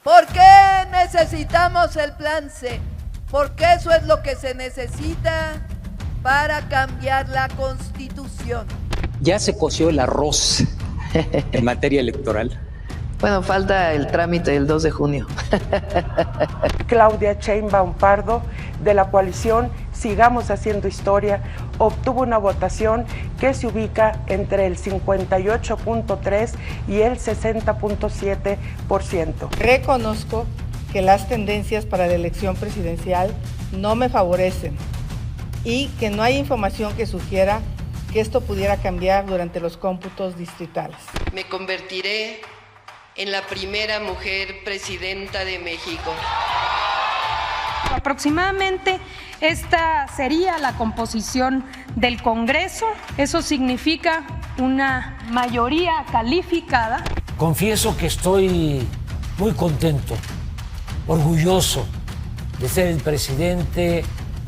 ¿Por qué necesitamos el Plan C? Porque eso es lo que se necesita para cambiar la Constitución. Ya se coció el arroz en materia electoral. Bueno, falta el trámite del 2 de junio. Claudia Sheinbaum Pardo, de la coalición Sigamos Haciendo Historia, obtuvo una votación que se ubica entre el 58.3% y el 60.7%. Reconozco que las tendencias para la elección presidencial no me favorecen y que no hay información que sugiera que esto pudiera cambiar durante los cómputos distritales. Me convertiré en la primera mujer presidenta de México. Aproximadamente esta sería la composición del Congreso. Eso significa una mayoría calificada. Confieso que estoy muy contento, orgulloso de ser el presidente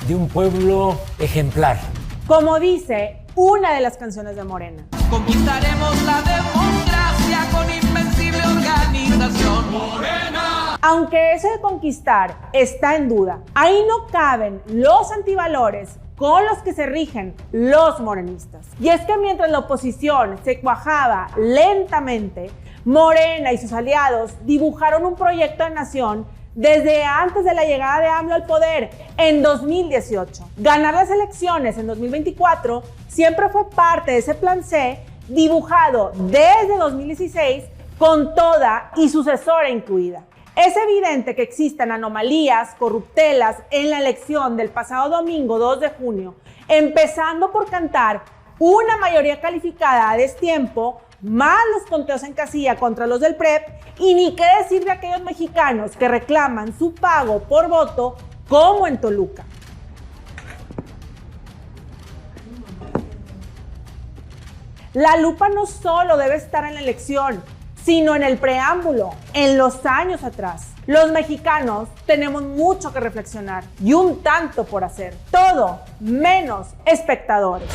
de un pueblo ejemplar. Como dice una de las canciones de Morena. Conquistaremos la democracia con invencible organización. Morena. Aunque ese de conquistar está en duda, ahí no caben los antivalores con los que se rigen los morenistas. Y es que mientras la oposición se cuajaba lentamente, Morena y sus aliados dibujaron un proyecto de nación desde antes de la llegada de AMLO al poder en 2018. Ganar las elecciones en 2024 siempre fue parte de ese plan C dibujado desde 2016 con toda y sucesora incluida. Es evidente que existen anomalías, corruptelas en la elección del pasado domingo 2 de junio, empezando por cantar una mayoría calificada a destiempo, más los conteos en casilla contra los del PREP, y ni qué decir de aquellos mexicanos que reclaman su pago por voto, como en Toluca. La lupa no solo debe estar en la elección, sino en el preámbulo, en los años atrás. Los mexicanos tenemos mucho que reflexionar y un tanto por hacer. Todo menos espectadores.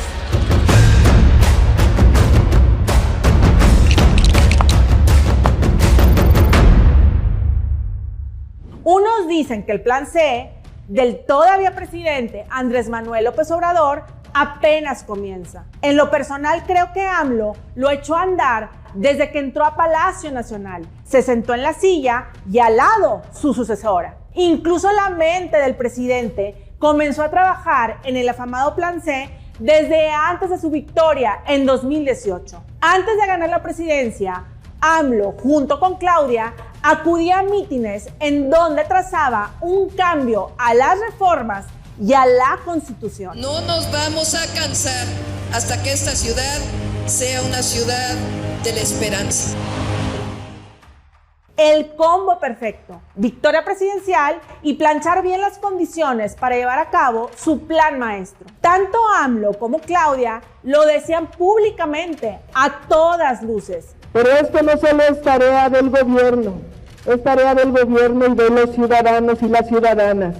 Unos dicen que el plan C del todavía presidente Andrés Manuel López Obrador apenas comienza. En lo personal creo que AMLO lo echó a andar desde que entró a Palacio Nacional. Se sentó en la silla y al lado su sucesora. Incluso la mente del presidente comenzó a trabajar en el afamado plan C desde antes de su victoria en 2018. Antes de ganar la presidencia, AMLO, junto con Claudia, acudía a mítines en donde trazaba un cambio a las reformas y a la Constitución. No nos vamos a cansar hasta que esta ciudad sea una ciudad de la esperanza. El combo perfecto: victoria presidencial y planchar bien las condiciones para llevar a cabo su plan maestro. Tanto AMLO como Claudia lo decían públicamente, a todas luces. Pero esto no solo es tarea del gobierno, es tarea del gobierno y de los ciudadanos y las ciudadanas.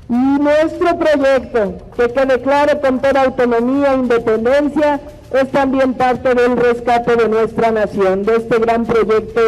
Y nuestro proyecto, que quede claro con toda autonomía e independencia, es también parte del rescate de nuestra nación, de este gran proyecto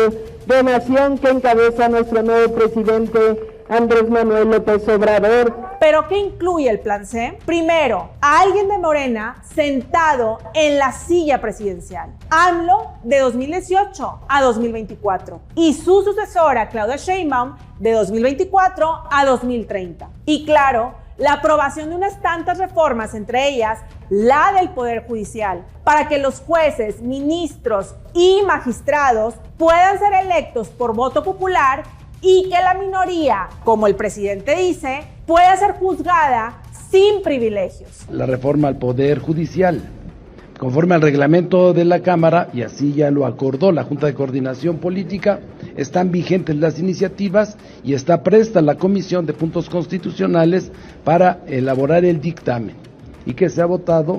de nación que encabeza nuestro nuevo presidente Andrés Manuel López Obrador. ¿Pero qué incluye el plan C? Primero, a alguien de Morena sentado en la silla presidencial. AMLO de 2018 a 2024 y su sucesora Claudia Sheinbaum de 2024 a 2030. Y claro, la aprobación de unas tantas reformas, entre ellas la del Poder Judicial, para que los jueces, ministros y magistrados puedan ser electos por voto popular y que la minoría, como el presidente dice, pueda ser juzgada sin privilegios. La reforma al Poder Judicial, conforme al reglamento de la Cámara, y así ya lo acordó la Junta de Coordinación Política, están vigentes las iniciativas y está presta la Comisión de Puntos Constitucionales para elaborar el dictamen y que sea votado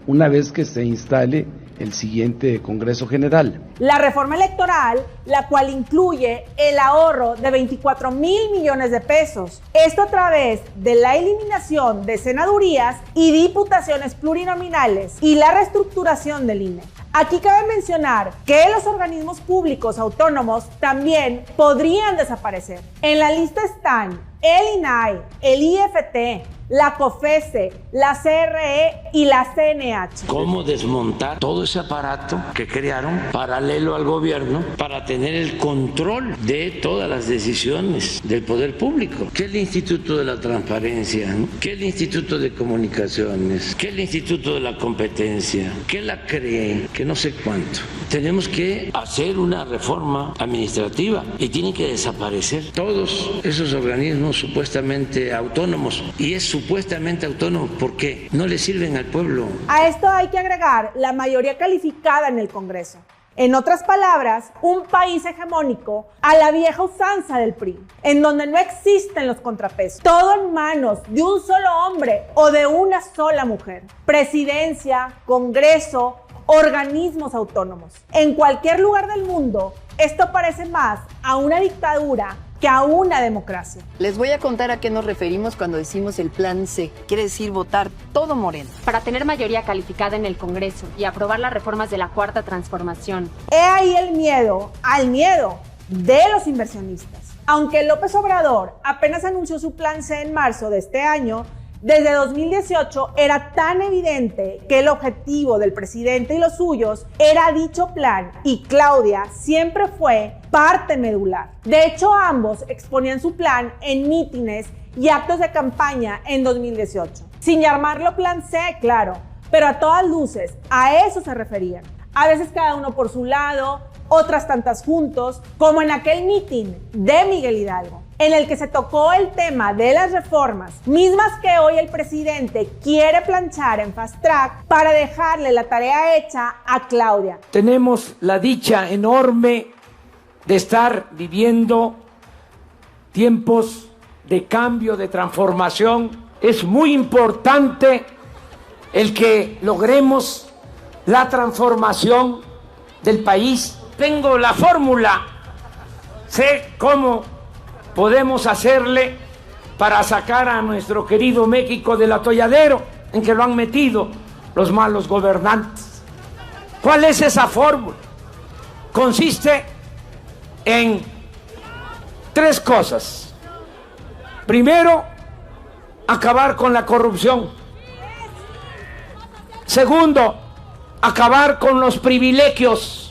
una vez que se instale el siguiente Congreso General. La reforma electoral, la cual incluye el ahorro de 24,000 millones de pesos. Esto a través de la eliminación de senadurías y diputaciones plurinominales y la reestructuración del INE. Aquí cabe mencionar que los organismos públicos autónomos también podrían desaparecer. En la lista están el INAI, el IFT, la COFESE, la CRE y la CNH. ¿Cómo desmontar todo ese aparato que crearon paralelo al gobierno para tener el control de todas las decisiones del poder público? ¿Qué es el Instituto de la Transparencia? ¿No? ¿Qué es el Instituto de Comunicaciones? ¿Qué es el Instituto de la Competencia? ¿Qué la CRE? Que no sé cuánto. Tenemos que hacer una reforma administrativa y tienen que desaparecer todos esos organismos supuestamente autónomos. Y es supuestamente autónomo porque no le sirven al pueblo. A esto hay que agregar la mayoría calificada en el Congreso. En otras palabras, un país hegemónico a la vieja usanza del PRI, en donde no existen los contrapesos, todo en manos de un solo hombre o de una sola mujer. Presidencia, Congreso, organismos autónomos. En cualquier lugar del mundo, esto parece más a una dictadura que a una democracia. Les voy a contar a qué nos referimos cuando decimos el plan C. Quiere decir votar todo Morena. Para tener mayoría calificada en el Congreso y aprobar las reformas de la Cuarta Transformación. He ahí el miedo al miedo de los inversionistas. Aunque López Obrador apenas anunció su plan C en marzo de este año, desde 2018 era tan evidente que el objetivo del presidente y los suyos era dicho plan, y Claudia siempre fue parte medular. De hecho, ambos exponían su plan en mítines y actos de campaña en 2018. Sin llamarlo plan C, claro, pero a todas luces a eso se referían. A veces cada uno por su lado, otras tantas juntos, como en aquel mitin de Miguel Hidalgo, en el que se tocó el tema de las reformas, mismas que hoy el presidente quiere planchar en fast track para dejarle la tarea hecha a Claudia. Tenemos la dicha enorme de estar viviendo tiempos de cambio, de transformación. Es muy importante el que logremos la transformación del país. Tengo la fórmula, sé cómo podemos hacerle para sacar a nuestro querido México del atolladero en que lo han metido los malos gobernantes. ¿Cuál es esa fórmula? Consiste en 3 cosas. Primero, acabar con la corrupción. Segundo, acabar con los privilegios.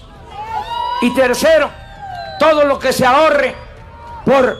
Y tercero, todo lo que se ahorre por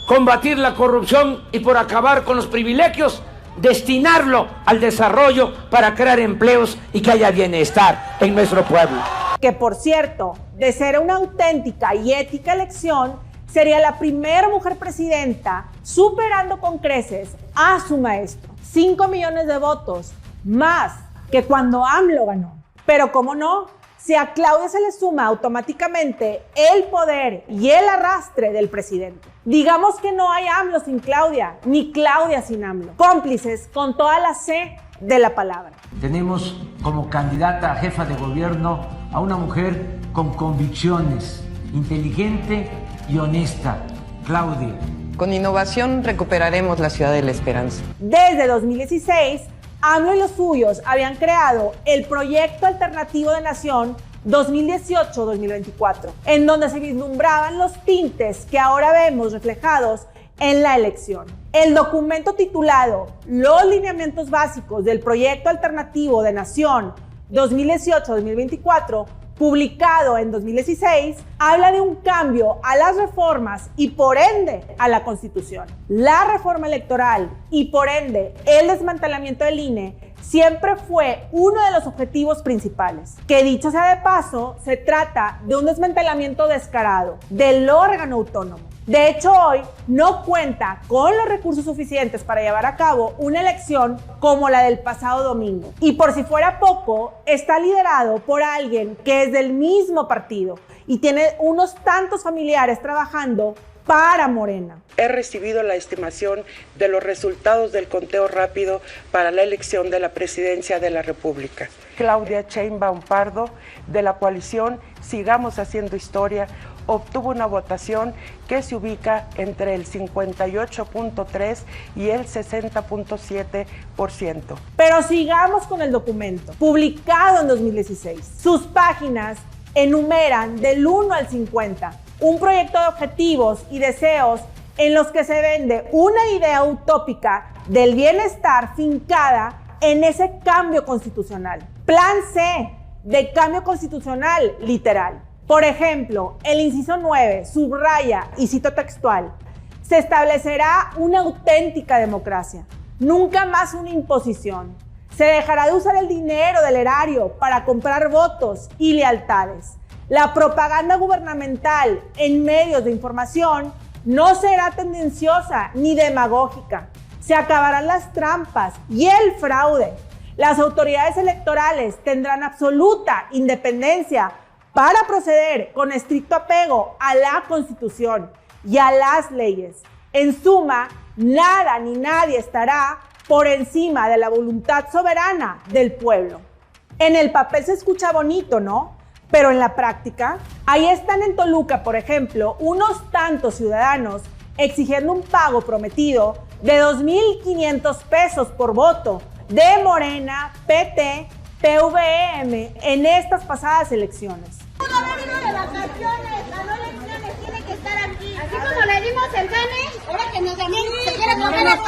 combatir la corrupción y por acabar con los privilegios, destinarlo al desarrollo para crear empleos y que haya bienestar en nuestro pueblo. Que por cierto, de ser una auténtica y ética elección, sería la primera mujer presidenta, superando con creces a su maestro. 5 millones de votos, más que cuando AMLO ganó. Pero cómo no, si a Claudia se le suma automáticamente el poder y el arrastre del presidente. Digamos que no hay AMLO sin Claudia, ni Claudia sin AMLO. Cómplices con toda la C de la palabra. Tenemos como candidata a jefa de gobierno a una mujer con convicciones, inteligente y honesta, Claudia. Con innovación recuperaremos la ciudad de la esperanza. Desde 2016, AMLO y los suyos habían creado el Proyecto Alternativo de Nación 2018-2024, en donde se vislumbraban los tintes que ahora vemos reflejados en la elección. El documento titulado Los lineamientos básicos del Proyecto Alternativo de Nación 2018-2024, publicado en 2016, habla de un cambio a las reformas y por ende a la Constitución. La reforma electoral y por ende el desmantelamiento del INE siempre fue uno de los objetivos principales. Que dicho sea de paso, se trata de un desmantelamiento descarado del órgano autónomo. De hecho, hoy no cuenta con los recursos suficientes para llevar a cabo una elección como la del pasado domingo. Y por si fuera poco, está liderado por alguien que es del mismo partido y tiene unos tantos familiares trabajando para Morena. He recibido la estimación de los resultados del conteo rápido para la elección de la presidencia de la República. Claudia Sheinbaum Pardo, de la coalición Sigamos Haciendo Historia, obtuvo una votación que se ubica entre el 58.3 y el 60.7%. Pero sigamos con el documento, publicado en 2016. Sus páginas enumeran del 1 al 50 un proyecto de objetivos y deseos en los que se vende una idea utópica del bienestar fincada en ese cambio constitucional. Plan C de cambio constitucional literal. Por ejemplo, el inciso 9 subraya, y cito textual, se establecerá una auténtica democracia, nunca más una imposición. Se dejará de usar el dinero del erario para comprar votos y lealtades. La propaganda gubernamental en medios de información no será tendenciosa ni demagógica. Se acabarán las trampas y el fraude. Las autoridades electorales tendrán absoluta independencia para proceder con estricto apego a la Constitución y a las leyes. En suma, nada ni nadie estará por encima de la voluntad soberana del pueblo. En el papel se escucha bonito, ¿no? Pero en la práctica, ahí están en Toluca, por ejemplo, unos tantos ciudadanos exigiendo un pago prometido de 2,500 pesos por voto de Morena, PT, PVM en estas pasadas elecciones. Pudo haber ido de vacaciones, ganó elecciones, tiene que estar aquí. Así como le dimos el gane, ahora que nos también se quiere comer el gane.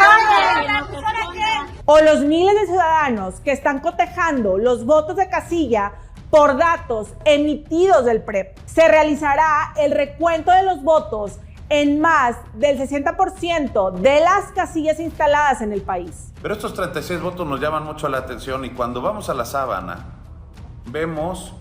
O los miles de ciudadanos que están cotejando los votos de casilla por datos emitidos del PREP. Se realizará el recuento de los votos en más del 60% de las casillas instaladas en el país. Pero estos 36 votos nos llaman mucho la atención y cuando vamos a la sábana vemos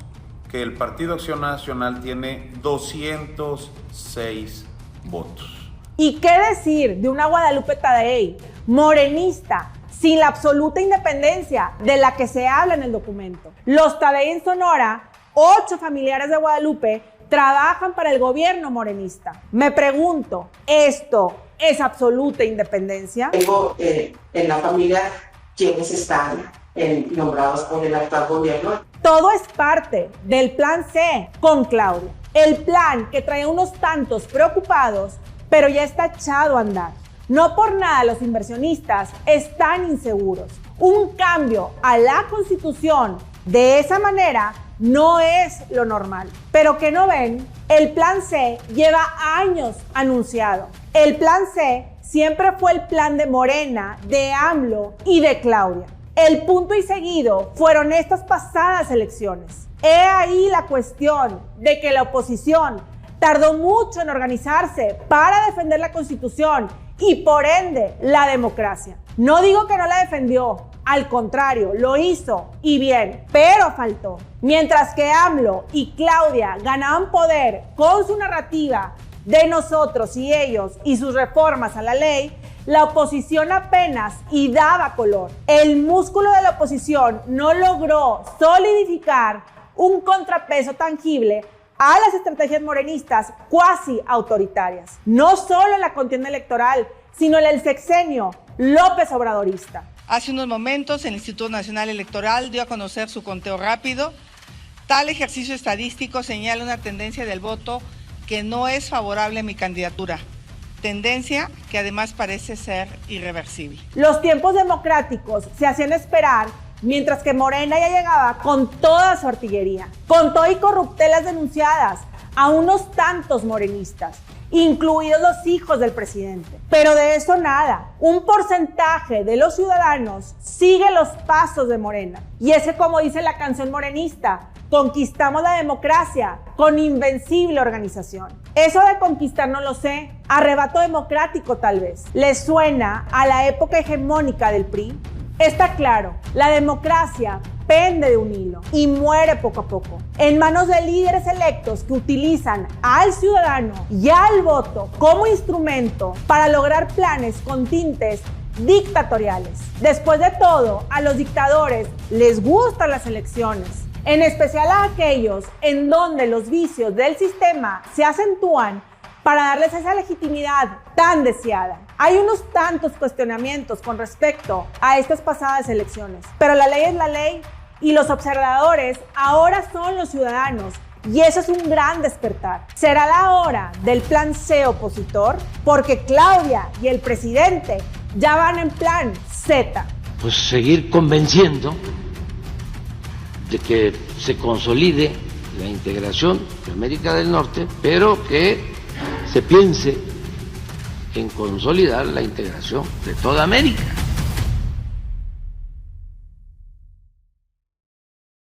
que el Partido Acción Nacional tiene 206 votos. ¿Y qué decir de una Guadalupe Tadei, morenista, sin la absoluta independencia de la que se habla en el documento? Los Tadei en Sonora, 8 familiares de Guadalupe, trabajan para el gobierno morenista. Me pregunto, ¿esto es absoluta independencia? Tengo en la familia quienes están nombrados por el actual gobierno. Todo es parte del Plan C con Claudia. El plan que trae unos tantos preocupados, pero ya está echado a andar. No por nada los inversionistas están inseguros. Un cambio a la Constitución de esa manera no es lo normal. Pero que no ven, el Plan C lleva años anunciado. El Plan C siempre fue el plan de Morena, de AMLO y de Claudia. El punto y seguido fueron estas pasadas elecciones. He ahí la cuestión de que la oposición tardó mucho en organizarse para defender la Constitución y por ende la democracia. No digo que no la defendió, al contrario, lo hizo y bien, pero faltó. Mientras que AMLO y Claudia ganaban poder con su narrativa de nosotros y ellos y sus reformas a la ley, la oposición apenas y daba color. El músculo de la oposición no logró solidificar un contrapeso tangible a las estrategias morenistas cuasi autoritarias, no solo en la contienda electoral, sino en el sexenio López Obradorista. Hace unos momentos el Instituto Nacional Electoral dio a conocer su conteo rápido. Tal ejercicio estadístico señala una tendencia del voto que no es favorable a mi candidatura. Tendencia que además parece ser irreversible. Los tiempos democráticos se hacían esperar mientras que Morena ya llegaba con toda su artillería, con todo y corruptelas denunciadas a unos tantos morenistas, incluidos los hijos del presidente. Pero de eso nada. Un porcentaje de los ciudadanos sigue los pasos de Morena. Y es que, como dice la canción morenista, conquistamos la democracia con invencible organización. Eso de conquistar no lo sé. Arrebato democrático tal vez. ¿Les suena a la época hegemónica del PRI? Está claro, la democracia pende de un hilo y muere poco a poco, en manos de líderes electos que utilizan al ciudadano y al voto como instrumento para lograr planes con tintes dictatoriales. Después de todo, a los dictadores les gustan las elecciones, en especial a aquellos en donde los vicios del sistema se acentúan para darles esa legitimidad tan deseada. Hay unos tantos cuestionamientos con respecto a estas pasadas elecciones, pero la ley es la ley y los observadores ahora son los ciudadanos Y eso es un gran despertar. Será la hora del plan C opositor, porque Claudia y el presidente ya van en plan Z. Pues seguir convenciendo de que se consolide la integración de América del Norte, pero que se piense en consolidar la integración de toda América.